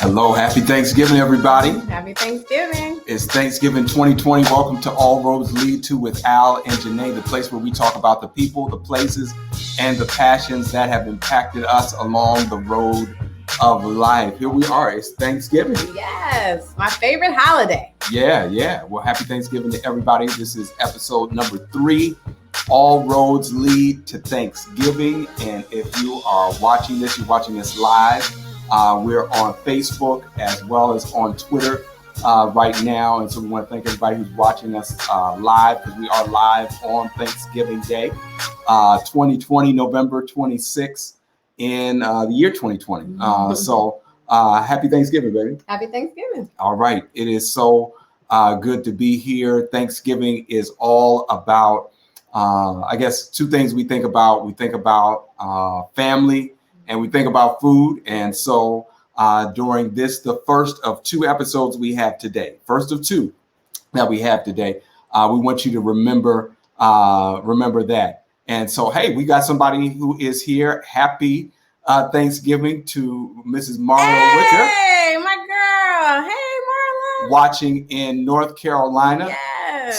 Hello, happy Thanksgiving, everybody. Happy Thanksgiving. It's Thanksgiving 2020. Welcome to All Roads Lead To with Al and Jayné, the place where we talk about the people, the places, and the passions that have impacted us along the road of life. Here we are. It's Thanksgiving. Yes, my favorite holiday. Yeah. Well, happy Thanksgiving to everybody. This is episode number 3. All roads lead to Thanksgiving. And if you are watching this, you're watching this live. We're on Facebook as well as on Twitter right now. And so we want to thank everybody who's watching us live, because we are live on Thanksgiving Day, 2020, November 26th in the year 2020. So happy Thanksgiving, baby. Happy Thanksgiving. All right. It is so good to be here. Thanksgiving is all about, I guess, two things we think about. We think about family, and we think about food. And so during this, the first of 2 episodes we have today, first of 2 that we have today, we want you to remember that. And so, hey, we got somebody who is here. Happy Thanksgiving to Mrs. Marla Wicker. Hey, my girl. Hey, Marla. Watching in North Carolina. Yes.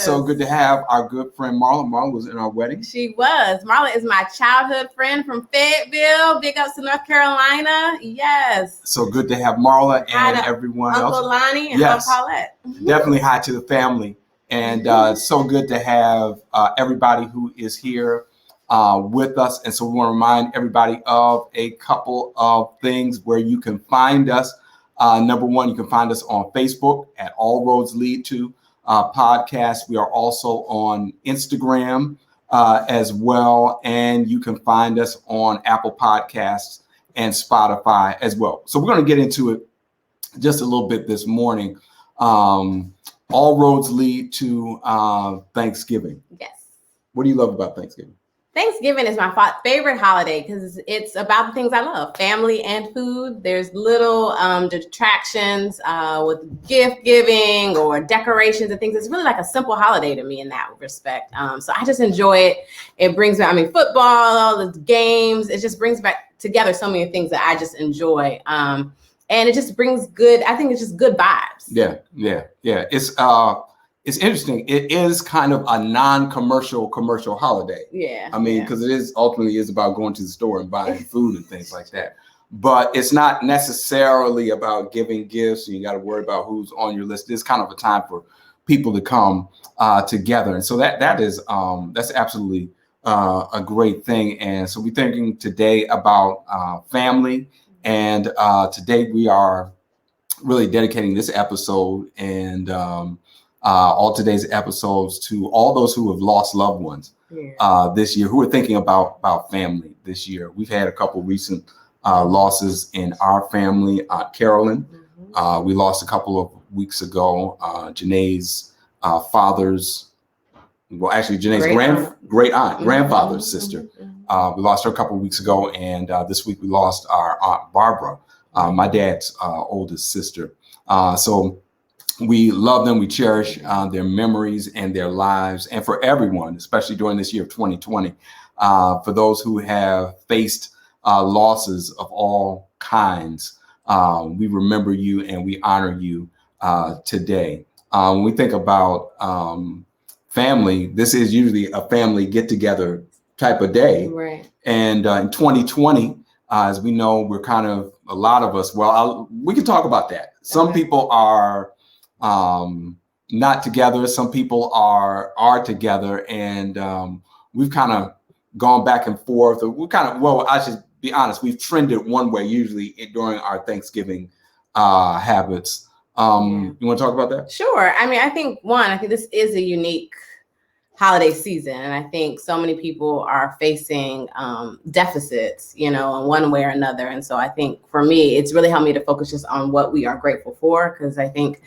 So good to have our good friend Marla. Marla was in our wedding. She was. Marla is my childhood friend from Fayetteville. Big ups to North Carolina. Yes. So good to have Marla and everyone else. Uncle Lonnie and Uncle Paulette. Definitely hi to the family. And so good to have everybody who is here with us. And so we want to remind everybody of a couple of things where you can find us. Number one, you can find us on Facebook at All Roads Lead To Podcast. We are also on Instagram as well. And you can find us on Apple Podcasts and Spotify as well. So we're going to get into it just a little bit this morning. All roads lead to Thanksgiving. Yes. What do you love about Thanksgiving? Thanksgiving is my favorite holiday because it's about the things I love, family and food. There's little detractions with gift giving or decorations and things. It's really like a simple holiday to me in that respect. So I just enjoy it. It brings back, football, all the games. It just brings back together so many things that I just enjoy. And it just brings good, I think it's just good vibes. Yeah. It's interesting. It is kind of a non-commercial holiday. Yeah. Because it is ultimately is about going to the store and buying food and things like that. But it's not necessarily about giving gifts. And you got to worry about who's on your list. It's kind of a time for people to come together. And so that's absolutely a great thing. And so we're thinking today about family. And today we are really dedicating this episode and all today's episodes to all those who have lost loved ones this year, who are thinking about family this year. We've had a couple recent losses in our family. Carolyn, we lost a couple of weeks ago. Jayné's grandfather's grandfather's sister. We lost her a couple of weeks ago, and this week we lost our Aunt Barbara, my dad's oldest sister. So we love them. We cherish their memories and their lives. And for everyone, especially during this year of 2020, for those who have faced losses of all kinds, we remember you and we honor you today. When we think about family, this is usually a family get-together type of day. Right. And in 2020, as we know, we're kind of, a lot of us, we can talk about that. Some people are not together. Some people are together, and we've kind of gone back and forth. I should be honest, we've trended one way usually during our Thanksgiving habits. You want to talk about that? Sure. I think this is a unique holiday season, and I think so many people are facing deficits, in one way or another. And so I think for me, it's really helped me to focus just on what we are grateful for, because I think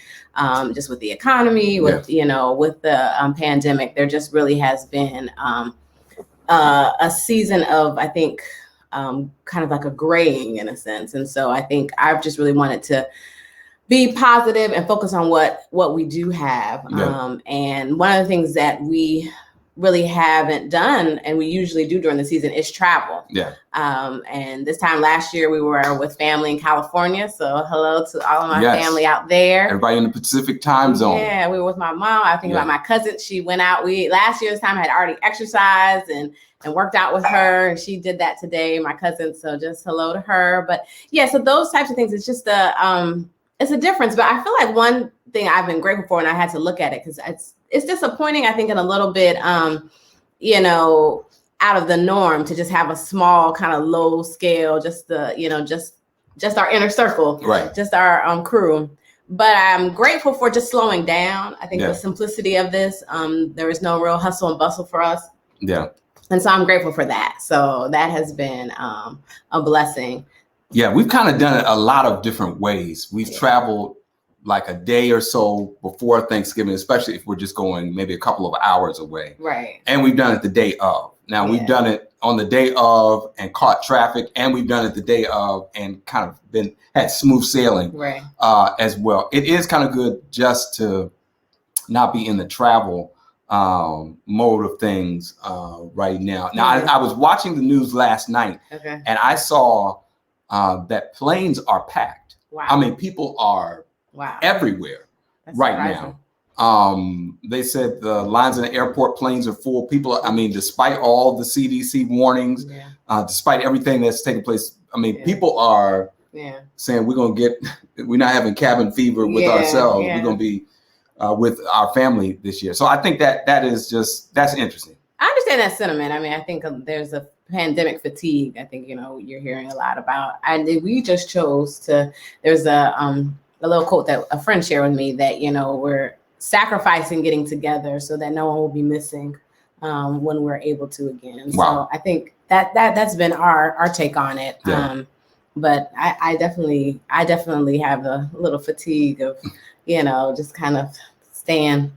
just with the economy, with the pandemic, there just really has been a season of, I think, kind of like a graying in a sense. And so I think I've just really wanted to be positive and focus on what we do have. And one of the things that we really haven't done, and we usually do during the season, is travel. Yeah. And this time last year we were with family in California. So hello to all of my family out there. Everybody in the Pacific time zone. Yeah, we were with my mom. I think about my cousin. She went out. Last year's time I had already exercised and worked out with her, and she did that today, my cousin. So just hello to her. But yeah, so those types of things, it's just it's a difference. But I feel like one thing I've been grateful for, and I had to look at it because it's disappointing, I think, in a little bit, out of the norm to just have a small kind of low scale, just just our inner circle, right? Just our crew. But I'm grateful for just slowing down. I think the simplicity of this, there is no real hustle and bustle for us. Yeah. And so I'm grateful for that. So that has been a blessing. Yeah, we've kind of done it a lot of different ways. We've traveled like a day or so before Thanksgiving, especially if we're just going maybe a couple of hours away. Right. And we've done it the day of. Now we've done it on the day of and caught traffic, and we've done it the day of and kind of had smooth sailing as well. It is kind of good just to not be in the travel mode of things right now. Now I was watching the news last night, and I saw that planes are packed. Wow. I mean, people are everywhere right now. They said the lines in the airport, planes are full. People, I mean, despite all the CDC warnings, despite everything that's taking place, I mean, people are saying we're not having cabin fever with ourselves. We're going to be with our family this year. So I think that's interesting. I understand that sentiment. I mean, I think there's a pandemic fatigue. I think, you're hearing a lot about. And we just chose to, there's a little quote that a friend shared with me that, we're sacrificing getting together so that no one will be missing when we're able to again. Wow. So I think that's been our take on it. Yeah. But I definitely have a little fatigue of, just kind of staying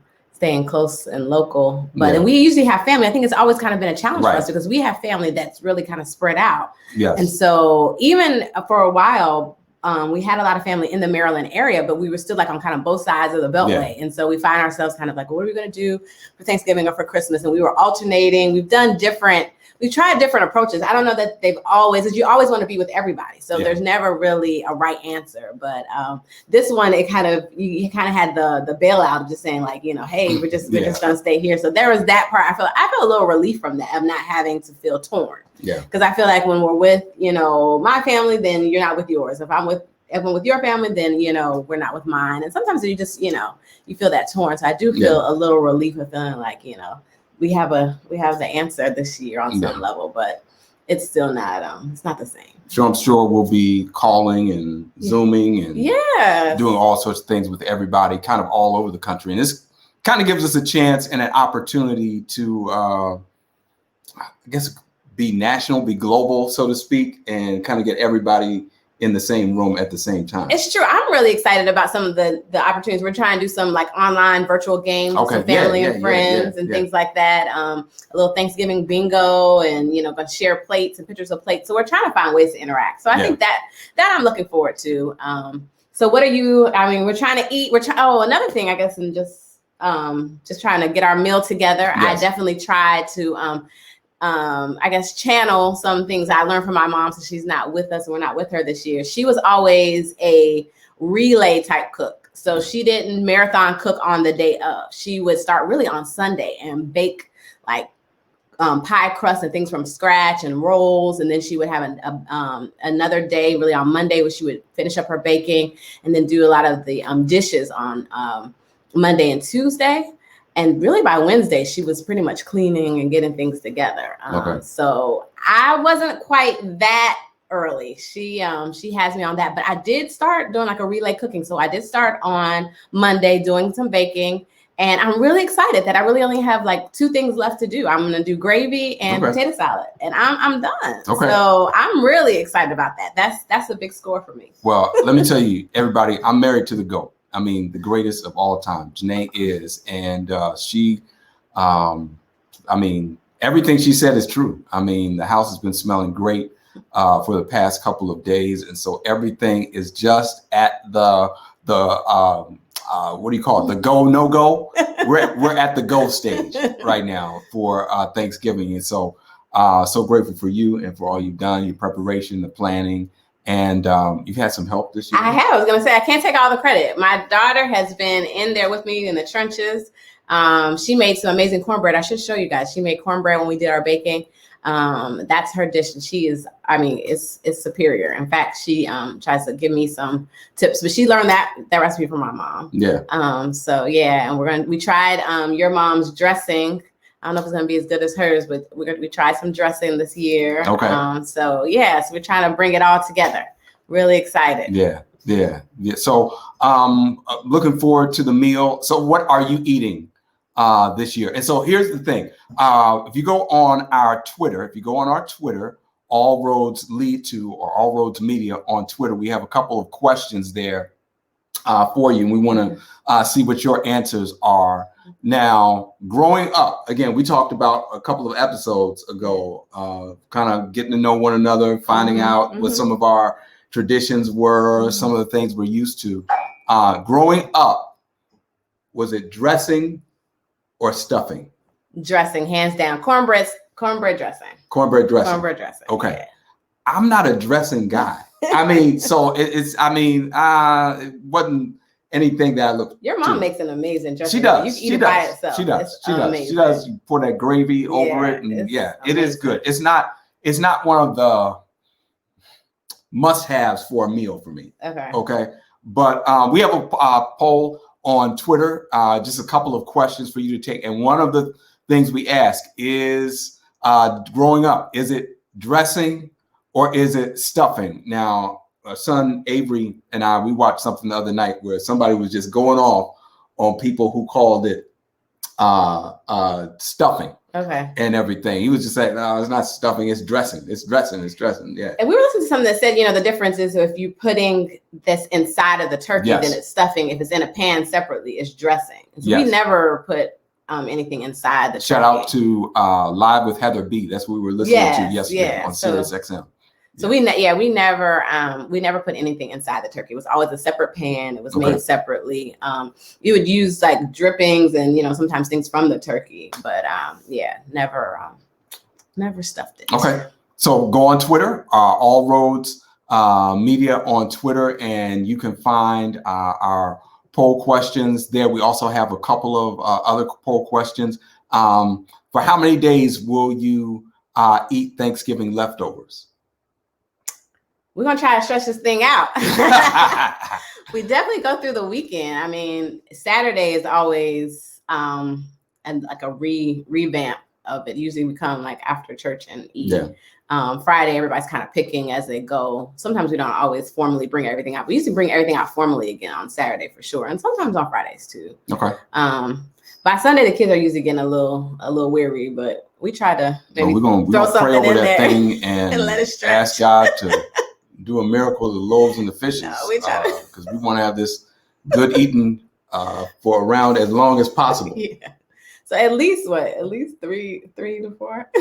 close and local. But and we usually have family. I think it's always kind of been a challenge for us because we have family that's really kind of spread out. Yes. And so even for a while, we had a lot of family in the Maryland area, but we were still like on kind of both sides of the Beltway. And so we find ourselves kind of like, what are we going to do for Thanksgiving or for Christmas? And we were alternating. We've tried different approaches. I don't know that you always want to be with everybody. So there's never really a right answer. But this one, you kind of had the bailout of just saying like, hey, we're just going to stay here. So there was that part. I feel a little relief from that of not having to feel torn. Yeah. Because I feel like when we're with, my family, then you're not with yours. If I'm with your family, then, we're not with mine. And sometimes you just, you feel that torn. So I do feel a little relief with feeling like, we have the answer this year on some level, but it's still not, it's not the same. So I'm sure we'll be calling and Zooming and doing all sorts of things with everybody kind of all over the country. And this kind of gives us a chance and an opportunity to, I guess, be national, be global, so to speak, and kind of get everybody in the same room at the same time. It's true. I'm really excited about some of the opportunities. We're trying to do some like online virtual games with some family and friends and things like that. A little Thanksgiving bingo and, going to share plates and pictures of plates. So we're trying to find ways to interact. So I think that I'm looking forward to. So what are you, we're trying to eat. Another thing, I guess, and just trying to get our meal together. Yes. I definitely try to, channel some things I learned from my mom since she's not with us and we're not with her this year. She was always a relay type cook. So she didn't marathon cook on the day of. She would start really on Sunday and bake like pie crust and things from scratch and rolls. And then she would have another day really on Monday where she would finish up her baking and then do a lot of the dishes on Monday and Tuesday. And really by Wednesday, she was pretty much cleaning and getting things together. So I wasn't quite that early. She has me on that, but I did start doing like a relay cooking. So I did start on Monday doing some baking, and I'm really excited that I really only have like 2 things left to do. I'm going to do gravy and potato salad, and I'm done. So I'm really excited about that. That's a big score for me. Well, let me tell you, everybody, I'm married to the GOAT. I mean, the greatest of all time. Jayné is, and she, everything she said is true. I mean, the house has been smelling great for the past couple of days. And so everything is just at the what do you call it? The go, no go. We're at the go stage right now for Thanksgiving. And so grateful for you and for all you've done, your preparation, the planning. And you've had some help this year. I have. I was going to say, I can't take all the credit. My daughter has been in there with me in the trenches. She made some amazing cornbread. I should show you guys. She made cornbread when we did our baking. That's her dish. And she is, I mean, it's superior. In fact, she tries to give me some tips, but she learned that recipe from my mom. Yeah. So yeah, and we tried your mom's dressing. I don't know if it's gonna be as good as hers, but we tried some dressing this year. Okay. So we're trying to bring it all together. Really excited. Yeah. So looking forward to the meal. So what are you eating this year? And so here's the thing. If you go on our Twitter, All Roads Lead To, or All Roads Media on Twitter, we have a couple of questions there for you. And we want to see what your answers are. Now, growing up, again, we talked about a couple of episodes ago, kind of getting to know one another, finding out what some of our traditions were, some of the things we're used to. Growing up, was it dressing or stuffing? Dressing, hands down. Cornbread dressing. Cornbread dressing. Cornbread dressing. Okay. Yeah. I'm not a dressing guy. I mean, so it wasn't anything that I looked. Your mom makes an amazing dressing. She does. You can eat it by itself. She does. Amazing. She does. You pour that gravy over it, and it is good. It's not one of the must-haves for a meal for me. Okay. But we have a poll on Twitter, just a couple of questions for you to take. And one of the things we ask is, growing up, is it dressing or is it stuffing? Now, our son Avery and we watched something the other night where somebody was just going off on people who called it stuffing. Okay. And everything. He was just saying, no, it's not stuffing, it's dressing. It's dressing. Yeah. And we were listening to something that said, the difference is if you're putting this inside of the turkey, then it's stuffing. If it's in a pan separately, it's dressing. So we never put anything inside the Shout turkey. out to Live with Heather B. That's what we were listening to yesterday on Sirius XM. So we never put anything inside the turkey. It was always a separate pan. It was made separately. You would use like drippings and sometimes things from the turkey, but never stuffed it. Okay, so go on Twitter, All Roads Media on Twitter, and you can find our poll questions there. We also have a couple of other poll questions. For how many days will you eat Thanksgiving leftovers? We're going to try to stretch this thing out. We definitely go through the weekend. I mean, Saturday is always and like a revamp of it. Usually we come like after church and eat. Friday, everybody's kind of picking as they go. Sometimes we don't always formally bring everything out. We used to bring everything out formally again on Saturday for sure. And sometimes on Fridays too. Okay. By Sunday, the kids are usually getting a little weary, but we try to maybe we're gonna pray over that thing and let it stretch. Ask God to do a miracle of the loaves and the fishes, because we want to have this good eating for around as long as possible. Yeah. So at least three to four.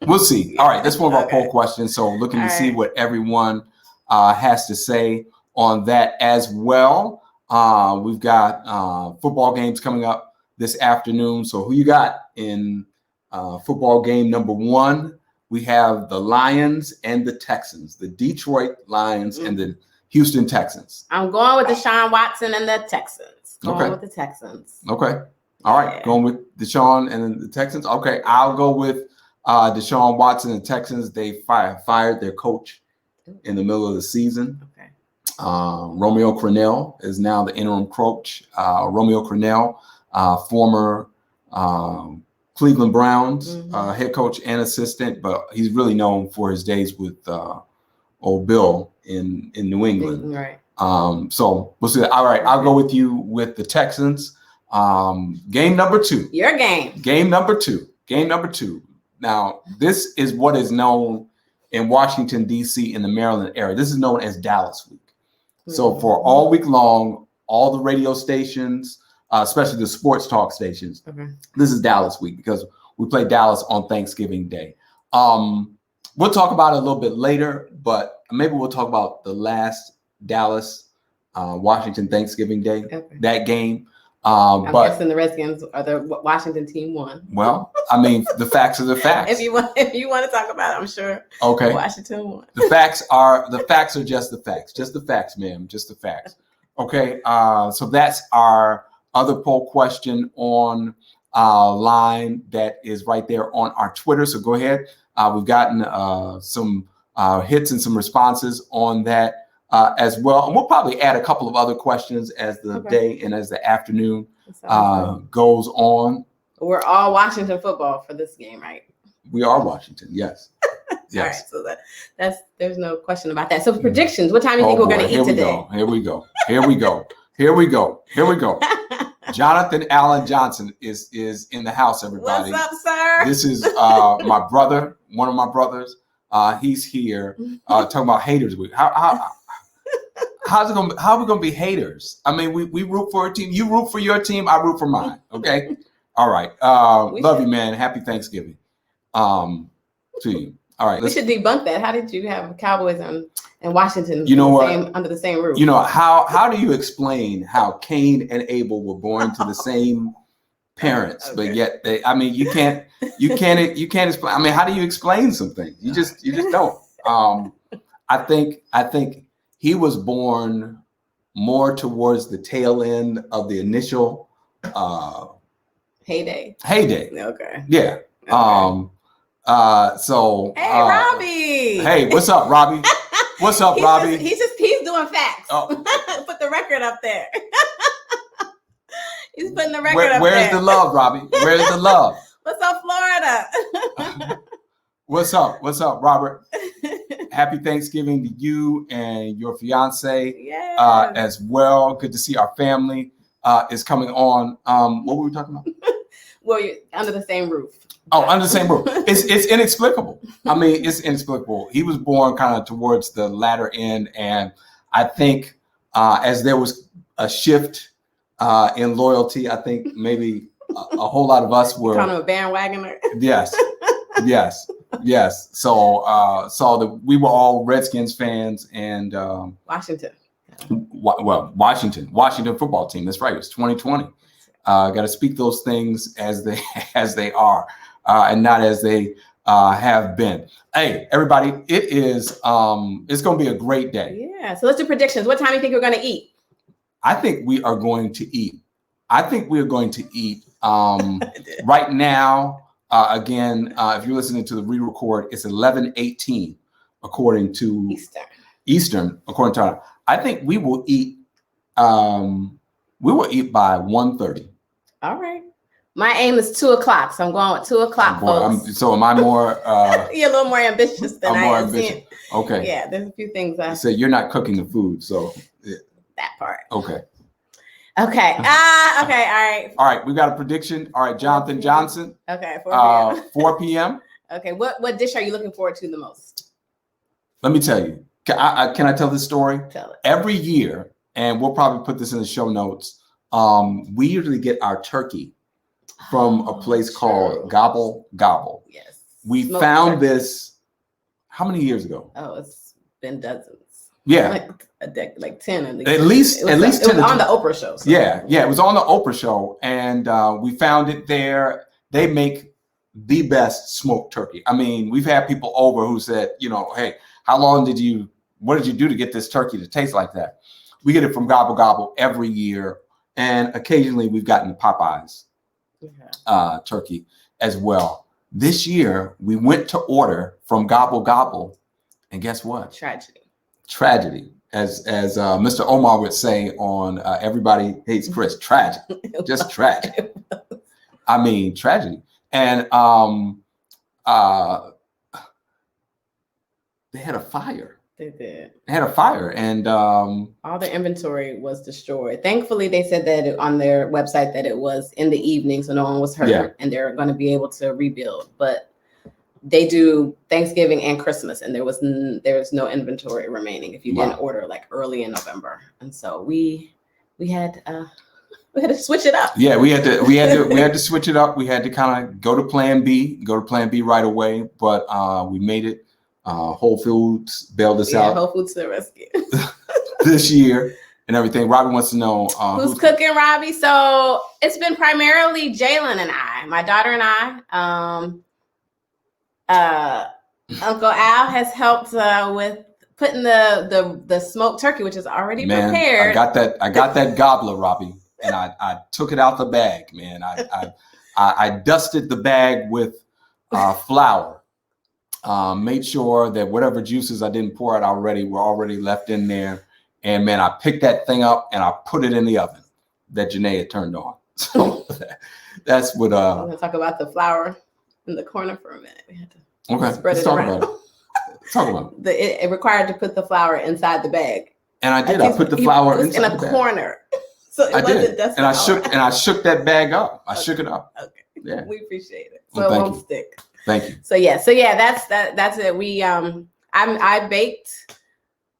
We'll see. All right, that's one of our poll questions. So looking to see what everyone has to say on that as well. We've got football games coming up this afternoon. So who you got in football game number 1? We have the Lions and the Texans, the Detroit Lions and the Houston Texans. I'm going with Deshaun Watson and the Texans. Going with the Texans. Okay. All right. Going with Deshaun and the Texans. Okay. I'll go with Deshaun Watson and Texans. They fired their coach in the middle of the season. Okay. Romeo Crennel is now the interim coach. Romeo Crennel, former Cleveland Browns head coach and assistant, but he's really known for his days with old Bill in New England. Right. So we'll see. All right, I'll go with you with the Texans. Game number 2. Your game. Game number 2. Now, this is what is known in Washington, D.C. in the Maryland area. This is known as Dallas Week. So for all week long, all the radio stations, especially the sports talk stations, this is Dallas Week because we play Dallas on Thanksgiving Day. We'll talk about it a little bit later, but maybe we'll talk about the last Dallas Washington Thanksgiving Day, Okay. that game. I'm But guessing the Redskins or the Washington team won. well, I mean, the facts are the facts. If you want to talk about it, I'm sure. Okay. Washington won. The facts are just the facts, ma'am, just the facts. Okay. So that's our other poll question on line that is right there on our Twitter. So go ahead. We've gotten some hits and some responses on that as well. And we'll probably add a couple of other questions as the day and as the afternoon goes on. We're all Washington football for this game, right? We are Washington, yes. Yes. All right, so there's no question about that. So predictions, what time do you think we're going to eat today? Here we go. Jonathan Allen Johnson is in the house, everybody. What's up, sir? This is my brother, one of my brothers. He's here talking about haters week. How are we gonna be haters? I mean, we root for a team. You root for your team. I root for mine. Okay. All right. Love you, man. Happy Thanksgiving. To you. All right. We should debunk that. How did you have Cowboys and Washington under the same roof? You know, how do you explain how Cain and Abel were born to the same parents, but yet you can't explain. I mean, how do you explain some things? You just don't. I think he was born more towards the tail end of the initial heyday. Okay. Yeah. Okay. So hey, Robbie. Hey, what's up, Robbie? What's up, Robbie? He's doing facts. Oh. Put the record up there. He's putting the record up there. Where's the love, Robbie? Where's the love? What's up, Florida? What's up, Robert? Happy Thanksgiving to you and your fiance as well. Good to see our family is coming on. What were we talking about? Well, you're under the same roof. Oh, under the same roof. It's inexplicable. I mean, it's inexplicable. He was born kind of towards the latter end. And I think as there was a shift in loyalty, I think maybe a whole lot of us were kind of a bandwagoner. Yes. So we were all Redskins fans and Washington. Washington football team. That's right. It was 2020. Got to speak those things as they are. And not as they have been. Hey, everybody, it's going to be a great day. Yeah. So let's do predictions. What time do you think we're going to eat? I think we are going to eat. Right now. Again, if you're listening to the re-record, it's 11:18 according to Eastern. According to I think we will eat. We will eat by 1:30. All right. My aim is 2:00, so I'm going with 2:00, folks. So am I more? You're a little more ambitious than I am. Okay. Yeah, there's a few things. You said you're not cooking the food, so that part. Okay. Okay. Okay. All right. We got a prediction. All right, Jonathan Johnson. Okay. 4 p.m. 4 p.m. Okay. What dish are you looking forward to the most? Let me tell you. Can I tell this story? Tell it. Every year, and we'll probably put this in the show notes. We usually get our turkey from a place called Gobble Gobble. Yes. We found this how many years ago? Oh, it's been dozens. Yeah. Like 10 at least. At least 10. It was on the Oprah show. So. Yeah, it was on the Oprah show. And we found it there. They make the best smoked turkey. I mean, we've had people over who said, hey, what did you do to get this turkey to taste like that? We get it from Gobble Gobble every year. And occasionally we've gotten the Popeyes turkey as well. This year we went to order from Gobble Gobble, and guess what? Tragedy. As Mr. Omar would say on Everybody Hates Chris, tragic. Just tragic. I mean, tragedy. And they had a fire. They did. They had a fire, and all the inventory was destroyed. Thankfully, they said that on their website that it was in the evening, so no one was hurt, and they're going to be able to rebuild. But they do Thanksgiving and Christmas, and there was no inventory remaining if you didn't order like early in November. And so we had to switch it up. Yeah, we had to switch it up. We had to kind of go to Plan B right away, but we made it. Whole Foods bailed us out. Whole Foods to the rescue this year. and everything. Robbie wants to know who's cooking, Robbie. So it's been primarily Jalen and I, my daughter and I. Uncle Al has helped with putting the smoked turkey, which is already prepared. I got that gobbler, Robbie, and I took it out the bag, man. I dusted the bag with flour. Made sure that whatever juices I didn't pour out already were already left in there. And man, I picked that thing up and I put it in the oven that Jayné had turned on. So that's what I'm gonna talk about the flour in the corner for a minute. We had to spread it around. Talk about it. It required to put the flour inside the bag. And I did. I put the flour inside the bag. In a corner. So it wasn't dusted. And I shook that bag up. I shook it up. Okay. Yeah. We appreciate it. So it won't stick. Thank you. So yeah, that's it. We I baked.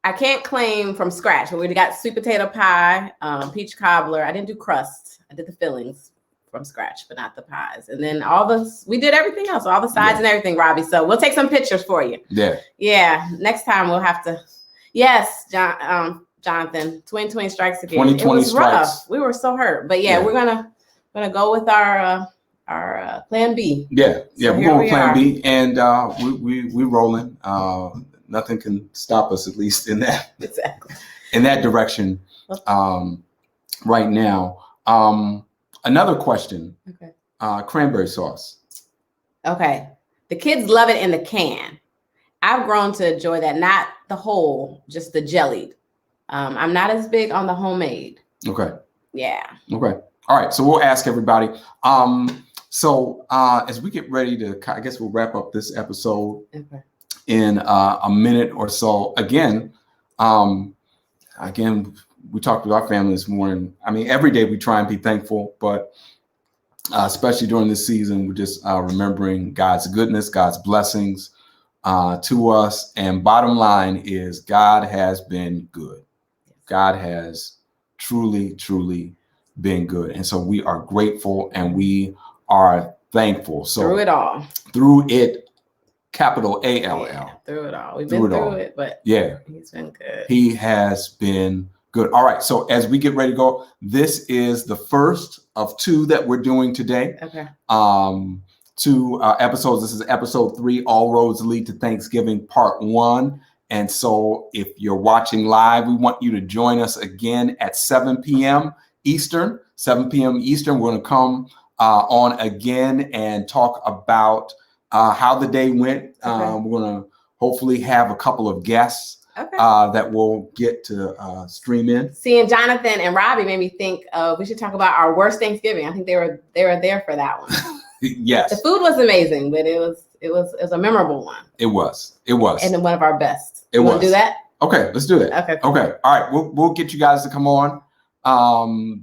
I can't claim from scratch, but we got sweet potato pie, peach cobbler. I didn't do crust. I did the fillings from scratch, but not the pies. And then we did everything else, all the sides and everything, Robbie. So we'll take some pictures for you. Yeah. Yeah. Next time we'll have to. Yes, Jonathan. 2020 strikes again. 2020 it was strikes. Rough. We were so hurt, but yeah. We're gonna go with our plan B. Yeah. So we're going with plan B, and we rolling. Nothing can stop us, at least in that in that direction right now. Another question. Okay. Cranberry sauce. Okay. The kids love it in the can. I've grown to enjoy that, not the whole, just the jellied. I'm not as big on the homemade. Okay. Yeah. Okay. All right. So we'll ask everybody. So as we get ready to, I guess we'll wrap up this episode in a minute or so. Again, we talked with our family this morning. I mean, every day we try and be thankful, but especially during this season, we're just remembering God's goodness, God's blessings to us. And bottom line is God has been good. God has truly, truly been good. And so we are grateful and we are thankful. So through it all. Through it, capital ALL. Yeah, through it all. We've been through it, but yeah, he's been good. He has been good. All right. So as we get ready to go, this is the first of two that we're doing today. Okay. Two episodes. This is episode 3, All Roads Lead to Thanksgiving, part 1. And so if you're watching live, we want you to join us again at 7 p.m. Eastern. 7 p.m. Eastern. We're going to come on again and talk about how the day went. We're going to hopefully have a couple of guests that we'll get to stream in. Seeing Jonathan and Robbie made me think we should talk about our worst Thanksgiving. I think they were there for that one. Yes. The food was amazing, but it was a memorable one. It was. And then one of our best. You want to do that? Okay, let's do that. Okay. All right. We'll get you guys to come on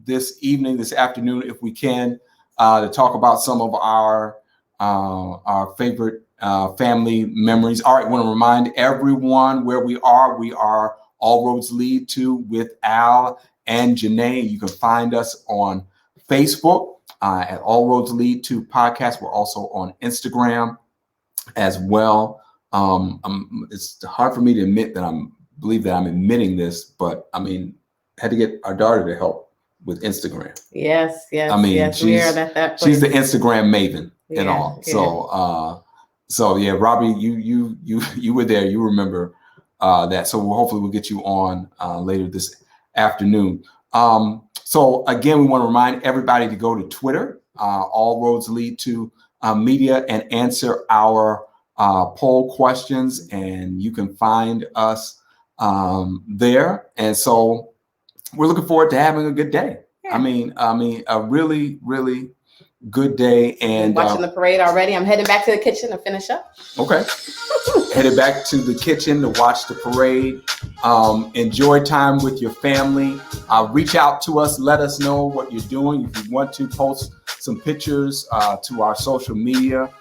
this evening, this afternoon, if we can, to talk about some of our favorite family memories. All right. I want to remind everyone where we are. We are All Roads Lead to with Al and Jayné. You can find us on Facebook at All Roads Lead to Podcast. We're also on Instagram as well. It's hard for me to admit that believe that I'm admitting this, but I mean, had to get our daughter to help with Instagram. Yes. I mean, yes, she's the Instagram maven and all. Yeah. So yeah, Robbie, you were there. You remember that. So hopefully we'll get you on later this afternoon. So again, we want to remind everybody to go to Twitter, All Roads Lead to Media, and answer our poll questions, and you can find us there. And so we're looking forward to having a good day. Yeah. I mean, a really, really good day. And watching the parade already. I'm heading back to the kitchen to finish up. Okay. Headed back to the kitchen to watch the parade. Enjoy time with your family. Reach out to us. Let us know what you're doing. If you want to post some pictures to our social media,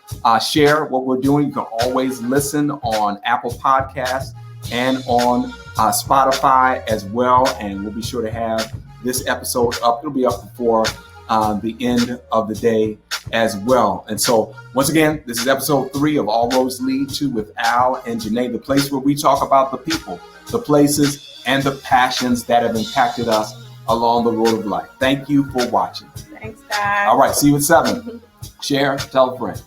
share what we're doing. You can always listen on Apple Podcasts and on Spotify as well. And we'll be sure to have this episode up. It'll be up before the end of the day as well. And so once again, this is episode 3 of All Roads Lead to with Al and Jayné, the place where we talk about the people, the places, and the passions that have impacted us along the road of life. Thank you for watching. Thanks, guys. All right, see you at 7. Share, tell a friend.